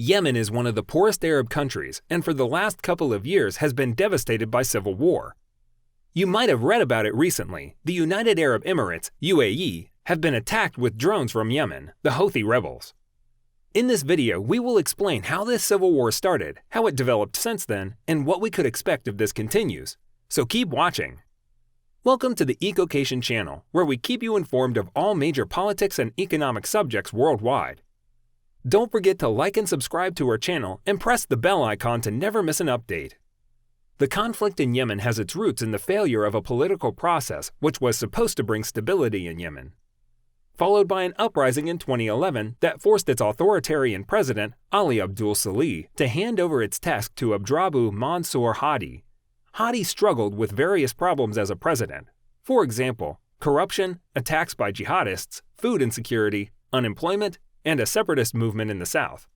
Yemen is one of the poorest Arab countries and for the last couple of years has been devastated by civil war. You might have read about it recently. The United Arab Emirates, UAE, have been attacked with drones from Yemen, the Houthi rebels. In this video, we will explain how this civil war started, how it developed since then, and what we could expect if this continues. So keep watching. Welcome to the Ecocation channel, where we keep you informed of all major politics and economic subjects worldwide. Don't forget to like and subscribe to our channel and press the bell icon to never miss an update. The conflict in Yemen has its roots in the failure of a political process which was supposed to bring stability in Yemen, followed by an uprising in 2011 that forced its authoritarian president, Ali Abdul Saleh, to hand over its task to Abdrabbuh Mansour Hadi. Hadi struggled with various problems as a president. For example, corruption, attacks by jihadists, food insecurity, unemployment, and a separatist movement in the south.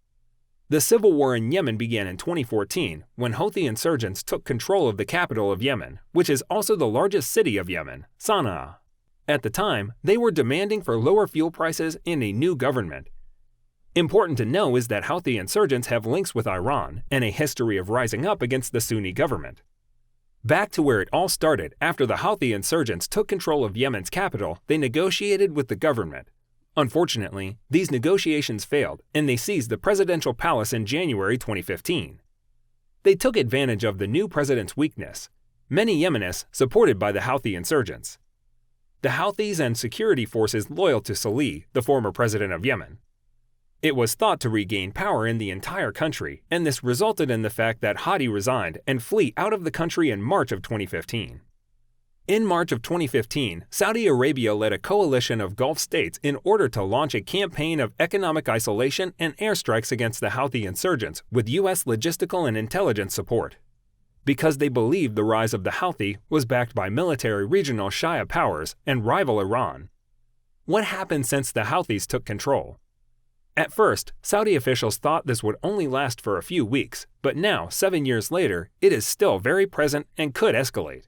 The civil war in Yemen began in 2014 when Houthi insurgents took control of the capital of Yemen, which is also the largest city of Yemen, Sana'a. At the time, they were demanding for lower fuel prices and a new government. Important to know is that Houthi insurgents have links with Iran and a history of rising up against the Sunni government. Back to where it all started, after the Houthi insurgents took control of Yemen's capital, they negotiated with the government. Unfortunately, these negotiations failed, and they seized the presidential palace in January 2015. They took advantage of the new president's weakness. Many Yemenis supported by the Houthi insurgents. The Houthis and security forces loyal to Saleh, the former president of Yemen. It was thought to regain power in the entire country, and this resulted in the fact that Hadi resigned and flee out of the country in March of 2015. In March of 2015, Saudi Arabia led a coalition of Gulf states in order to launch a campaign of economic isolation and airstrikes against the Houthi insurgents with U.S. logistical and intelligence support. Because they believed the rise of the Houthi was backed by military regional Shia powers and rival Iran. What happened since the Houthis took control? At first, Saudi officials thought this would only last for a few weeks, but now, 7 years later, it is still very present and could escalate.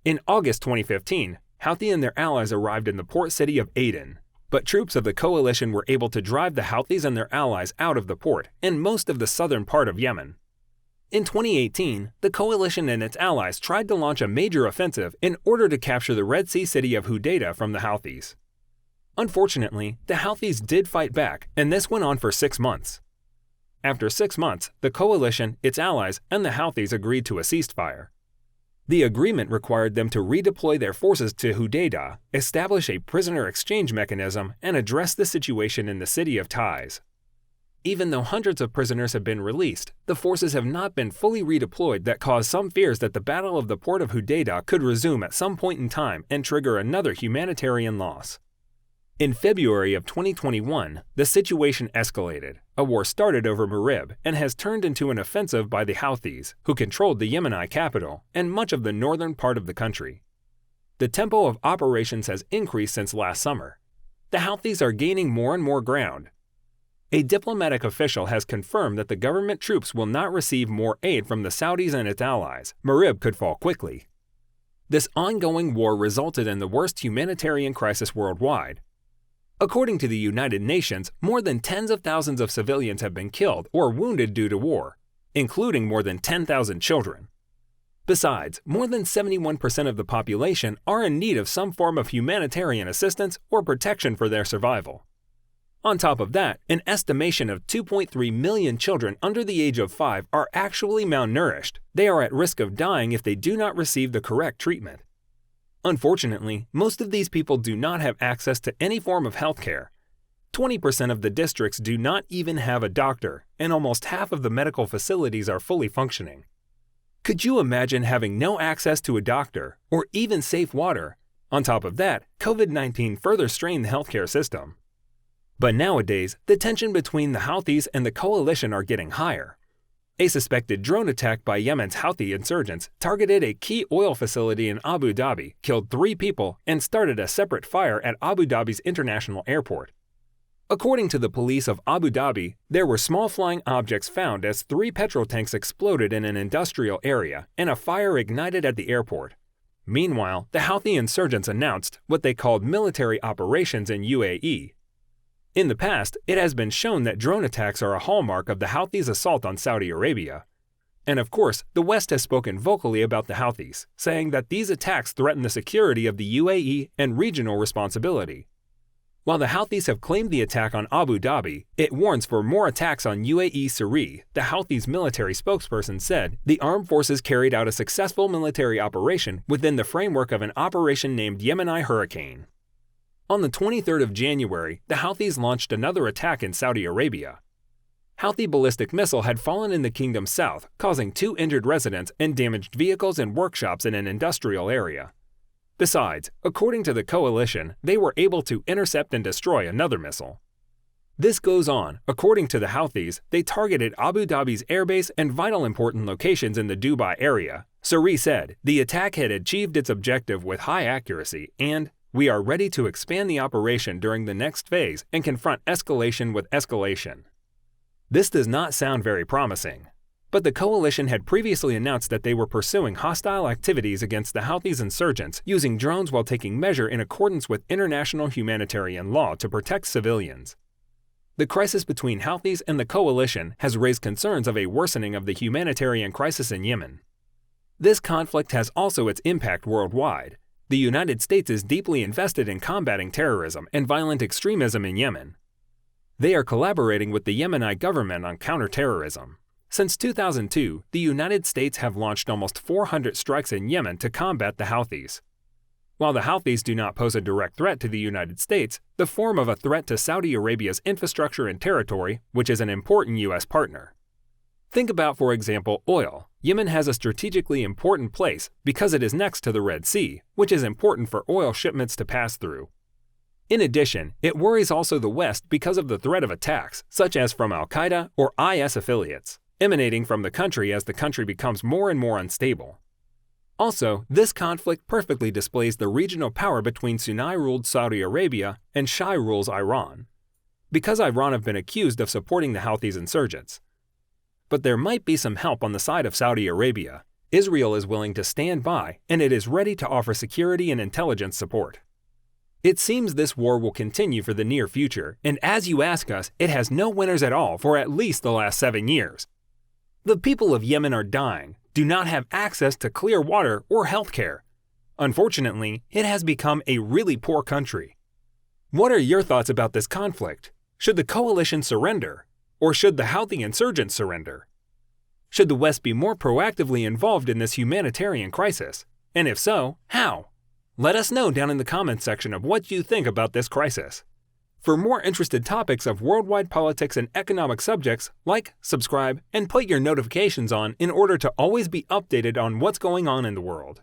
In August 2015, Houthi and their allies arrived in the port city of Aden, but troops of the coalition were able to drive the Houthis and their allies out of the port and most of the southern part of Yemen. In 2018, the coalition and its allies tried to launch a major offensive in order to capture the Red Sea city of Hudaida from the Houthis. Unfortunately, the Houthis did fight back, and this went on for 6 months. After 6 months, the coalition, its allies, and the Houthis agreed to a ceasefire. The agreement required them to redeploy their forces to Hudaida, establish a prisoner exchange mechanism, and address the situation in the city of Taiz. Even though hundreds of prisoners have been released, the forces have not been fully redeployed that caused some fears that the Battle of the Port of Hudaida could resume at some point in time and trigger another humanitarian loss. In February of 2021, the situation escalated. A war started over Marib and has turned into an offensive by the Houthis, who controlled the Yemeni capital and much of the northern part of the country. The tempo of operations has increased since last summer. The Houthis are gaining more and more ground. A diplomatic official has confirmed that the government troops will not receive more aid from the Saudis and its allies. Marib could fall quickly. This ongoing war resulted in the worst humanitarian crisis worldwide. According to the United Nations, more than tens of thousands of civilians have been killed or wounded due to war, including more than 10,000 children. Besides, more than 71% of the population are in need of some form of humanitarian assistance or protection for their survival. On top of that, an estimation of 2.3 million children under the age of 5 are actually malnourished. They are at risk of dying if they do not receive the correct treatment. Unfortunately, most of these people do not have access to any form of health care. 20% of the districts do not even have a doctor, and almost half of the medical facilities are fully functioning. Could you imagine having no access to a doctor or even safe water? On top of that, COVID-19 further strained the healthcare system. But nowadays, the tension between the Houthis and the coalition are getting higher. A suspected drone attack by Yemen's Houthi insurgents targeted a key oil facility in Abu Dhabi, killed 3 people, and started a separate fire at Abu Dhabi's international airport. According to the police of Abu Dhabi, there were small flying objects found as 3 petrol tanks exploded in an industrial area and a fire ignited at the airport. Meanwhile, the Houthi insurgents announced what they called military operations in UAE. In the past, it has been shown that drone attacks are a hallmark of the Houthis' assault on Saudi Arabia. And of course, the West has spoken vocally about the Houthis, saying that these attacks threaten the security of the UAE and regional responsibility. While the Houthis have claimed the attack on Abu Dhabi, it warns for more attacks on UAE Sirri. The Houthis' military spokesperson said the armed forces carried out a successful military operation within the framework of an operation named Yemeni Hurricane. On the 23rd of January, the Houthis launched another attack in Saudi Arabia. Houthi ballistic missile had fallen in the kingdom's south, causing 2 injured residents and damaged vehicles and workshops in an industrial area. Besides, according to the coalition, they were able to intercept and destroy another missile. This goes on. According to the Houthis, they targeted Abu Dhabi's airbase and vital important locations in the Dubai area. Sirri said the attack had achieved its objective with high accuracy and, "We are ready to expand the operation during the next phase and confront escalation with escalation." This does not sound very promising. But the coalition had previously announced that they were pursuing hostile activities against the Houthis insurgents using drones while taking measure in accordance with international humanitarian law to protect civilians. The crisis between Houthis and the coalition has raised concerns of a worsening of the humanitarian crisis in Yemen. This conflict has also its impact worldwide. The United States is deeply invested in combating terrorism and violent extremism in Yemen. They are collaborating with the Yemeni government on counterterrorism. Since 2002, the United States have launched almost 400 strikes in Yemen to combat the Houthis. While the Houthis do not pose a direct threat to the United States, they form a threat to Saudi Arabia's infrastructure and territory, which is an important U.S. partner. Think about, for example, oil. Yemen has a strategically important place because it is next to the Red Sea, which is important for oil shipments to pass through. In addition, it worries also the West because of the threat of attacks, such as from Al-Qaeda or IS affiliates, emanating from the country as the country becomes more and more unstable. Also, this conflict perfectly displays the regional power between Sunni-ruled Saudi Arabia and Shia-ruled Iran, because Iran have been accused of supporting the Houthis insurgents. But there might be some help on the side of Saudi Arabia. Israel is willing to stand by, and it is ready to offer security and intelligence support. It seems this war will continue for the near future, and as you ask us, it has no winners at all for at least the last 7 years. The people of Yemen are dying, do not have access to clear water or health care. Unfortunately, it has become a really poor country. What are your thoughts about this conflict? Should the coalition surrender? Or should the Houthi insurgents surrender? Should the West be more proactively involved in this humanitarian crisis? And if so, how? Let us know down in the comments section of what you think about this crisis. For more interested topics of worldwide politics and economic subjects, like, subscribe, and put your notifications on in order to always be updated on what's going on in the world.